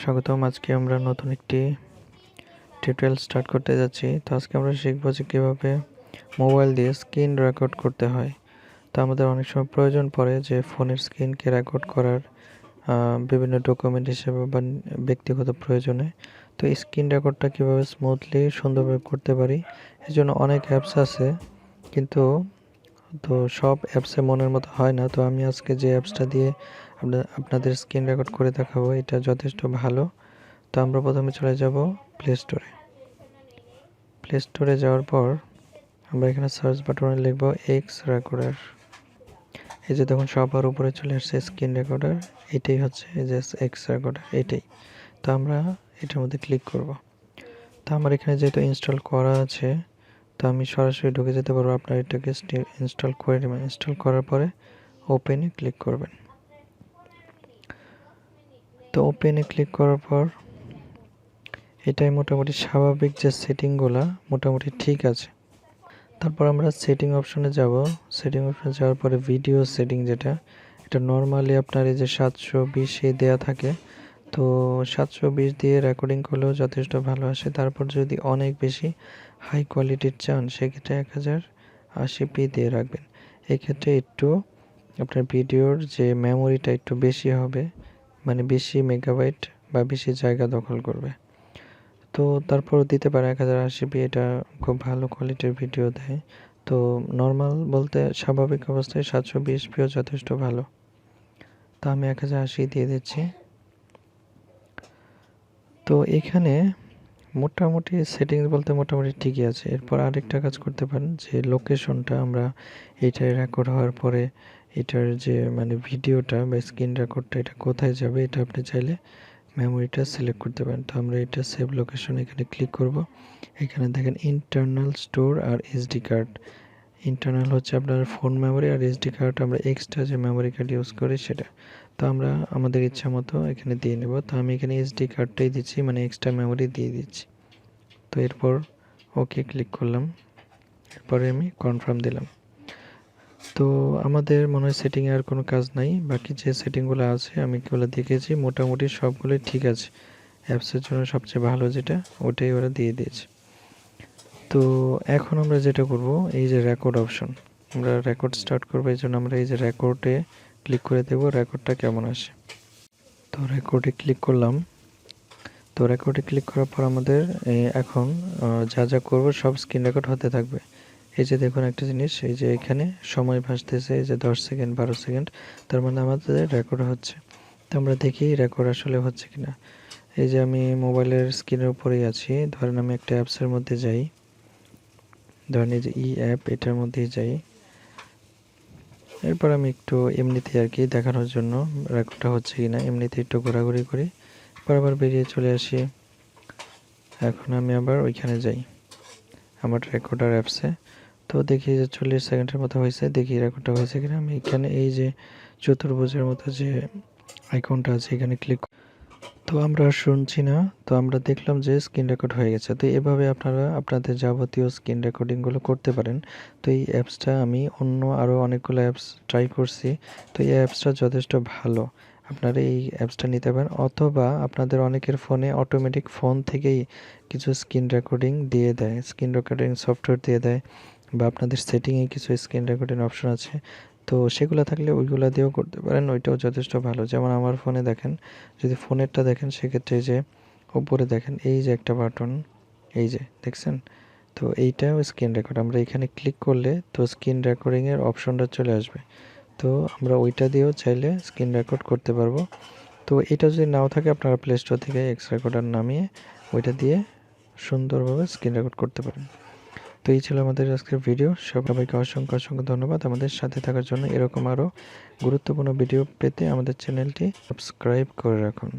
স্বাগতম। আজকে আমরা নতুন একটি টিউটোরিয়াল স্টার্ট করতে যাচ্ছি। তো আজকে আমরা শিখব যে কীভাবে মোবাইল দিয়ে স্ক্রিন রেকর্ড করতে হয়। তো আমাদের অনেক সময় প্রয়োজন পড়ে যে ফোনের স্ক্রিনকে রেকর্ড করার বিভিন্ন ডকুমেন্ট হিসেবে বা ব্যক্তিগত প্রয়োজনে। তো এই স্ক্রিন রেকর্ডটা কীভাবে স্মুথলি সুন্দরভাবে করতে পারি, এই জন্য অনেক অ্যাপস আছে, কিন্তু সব অ্যাপসে মনের মতো হয় না। তো আমি আজকে যে অ্যাপসটা দিয়ে আপনাদের স্ক্রিন রেকর্ড করে দেখাবো, এটা যথেষ্ট ভালো। তো আমরা প্রথমে চলে যাব প্লে স্টোরে যাওয়ার পর আমরা এখানে সার্চ বাটনে লিখব এক্স রেকর্ডার। এই যে দেখুন সবার উপরে চলে আসছে স্ক্রিন রেকর্ডার, এটাই হচ্ছে এই যে এক্স রেকর্ডার, এটাই। তো আমরা এটার মধ্যে ক্লিক করব। তো আমার এখানে যেহেতু ইনস্টল করা আছে, তো আমি সরাসরি ঢুকে যেতে পারবো। আপনার এটাকে ইনস্টল করে নেবেন। ইনস্টল করার পরে ওপেনে ক্লিক করবেন। তো ওপেনে ক্লিক করার পর এটাই মোটামুটি স্বাভাবিক যে সেটিংগুলো মোটামুটি ঠিক আছে। তারপর আমরা সেটিং অপশনে যাব। সেটিং অপশনে যাওয়ার পরে ভিডিও সেটিং, যেটা এটা নর্মালি আপনার এই যে 720 দেওয়া থাকে। তো 720 দিয়ে রেকর্ডিং করলেও যথেষ্ট ভালো আসে। তারপর যদি অনেক বেশি হাই কোয়ালিটির চান, সেক্ষেত্রে 1080p দিয়ে রাখবেন। এক্ষেত্রে একটু আপনার ভিডিওর যে মেমোরিটা একটু বেশি হবে, মানে বেশি মেগাবাইট বা বেশি জায়গা দখল করবে। তো তারপরও দিতে পারে 1080p, এটা খুব ভালো কোয়ালিটির ভিডিও দেয়। তো নর্মাল বলতে স্বাভাবিক অবস্থায় 720pও যথেষ্ট ভালো। তো আমি 1080 দিয়ে দিচ্ছি। তো এখানে মোটামুটি সেটিংস বলতে মোটামুটি ঠিকই আছে। এরপর আরেকটা কাজ করতে পারেন, যে লোকেশনটা আমরা এইটায় রেকর্ড হওয়ার পরে এটার যে মানে ভিডিওটা বা স্ক্রিন রেকর্ডটা এটা কোথায় যাবে, এটা আপনি চাইলে মেমোরিটা সিলেক্ট করতে পারেন। তো আমরা এটা সেভ লোকেশন এখানে ক্লিক করব। এখানে দেখেন ইন্টারনাল স্টোর আর এসডি কার্ড। ইন্টারনাল হচ্ছে আপনার ফোন মেমোরি, আর এসডি কার্ড আমরা এক্সট্রা যে মেমোরি কার্ড ইউজ করি সেটা। তো আমরা আমাদের ইচ্ছা মতো এখানে দিয়ে নেব। তো আমি এখানে এসডি কার্ডটাই দিচ্ছি, মানে এক্সট্রা মেমোরি দিয়ে দিচ্ছি। তো এরপর ওকে ক্লিক করলাম, এরপরে আমি কনফার্ম দিলাম। তো আমাদের মনে হয় সেটিংয়ে আর কোনো কাজ নাই। বাকি যে সেটিংগুলো আছে আমি এগুলো দেখেছি, মোটামুটি সবগুলোই ঠিক আছে। অ্যাপসের জন্য সবচেয়ে ভালো যেটা, ওটাই ওরা দিয়ে দিয়েছে। তো এখন আমরা যেটা করব, এই যে রেকর্ড অপশন, আমরা রেকর্ড স্টার্ট করবো। এই জন্য আমরা এই যে রেকর্ডে ক্লিক করে দেব, রেকর্ডটা কেমন আসে। তো রেকর্ডে ক্লিক করলাম। তো রেকর্ডে ক্লিক করার পর আমাদের এখন যা যা করবো সব স্ক্রিন রেকর্ড হতে থাকবে। এই যে দেখুন একটা জিনিস, এই যে এখানে সময় ভাসতেছে, এই যে 10 সেকেন্ড 12 সেকেন্ড, তার মানে আমাদের রেকর্ড হচ্ছে। তো আমরা দেখি রেকর্ড আসলে হচ্ছে কিনা। এই যে আমি মোবাইলের স্ক্রিনের উপরেই আছি, ধরেন আমি একটা অ্যাপসের মধ্যে যাই, ধরেন এই যে অ্যাপ, এটার মধ্যেই যাই। এরপর আমি একটু এমনিতেই আর কি দেখানোর জন্য রেকর্ডটা হচ্ছে কিনা এমনিতে একটু ঘোরাঘুরি করি, আবার বেরিয়ে চলে আসি। এখন আমি আবার ওইখানে যাই আমার রেকর্ডার অ্যাপসে। তো দেখি যে 40 সেকেন্ডের মতো হয়েছে, দেখি রেকর্ডটা হয়েছে কিনা। আমি এখানে এই যে চতুর্ভুজের মতো যে আইকনটা আছে এখানে ক্লিক। তো আমরা শুনছি না, তো আমরা দেখলাম যে স্ক্রিন রেকর্ড হয়ে গেছে। তো এভাবে আপনারা আপনাদের যাবতীয় স্ক্রিন রেকর্ডিংগুলো করতে পারেন। তো এই অ্যাপসটা আমি অন্য আরও অনেকগুলো অ্যাপস ট্রাই করছি। তো এই অ্যাপসটা যথেষ্ট ভালো, আপনারা এই অ্যাপসটা নিতে পারেন। অথবা আপনাদের অনেকের ফোনে অটোমেটিক ফোন থেকেই কিছু স্ক্রিন রেকর্ডিং দিয়ে দেয়, স্ক্রিন রেকর্ডিং সফটওয়্যার দিয়ে দেয়, বা আপনাদের সেটিংয়ে কিছু স্ক্রিন রেকর্ডিং অপশন আছে। তো সেগুলো থাকলে ওইগুলো দিয়েও করতে পারেন, ওইটাও যথেষ্ট ভালো। যেমন আমার ফোনে দেখেন, যদি ফোনেরটা দেখেন সেক্ষেত্রে যে উপরে দেখেন এই যে একটা বাটন, এই যে দেখছেন, তো এইটাও স্ক্রিন রেকর্ড। আমরা এখানে ক্লিক করলে তো স্ক্রিন রেকর্ডিংয়ের অপশনটা চলে আসবে। তো আমরা ওইটা দিয়েও চাইলে স্ক্রিন রেকর্ড করতে পারবো। তো এটা যদি নাও থাকে, আপনারা প্লে স্টোর থেকে এক্স রেকর্ডার নামিয়ে ওইটা দিয়ে সুন্দরভাবে স্ক্রিন রেকর্ড করতে পারেন। তো এই ছিল আমাদের আজকের ভিডিও। সবাইকে অসংখ্য অসংখ্য ধন্যবাদ আমাদের সাথে থাকার জন্য। এরকম আরও গুরুত্বপূর্ণ ভিডিও পেতে আমাদের চ্যানেলটি সাবস্ক্রাইব করে রাখুন।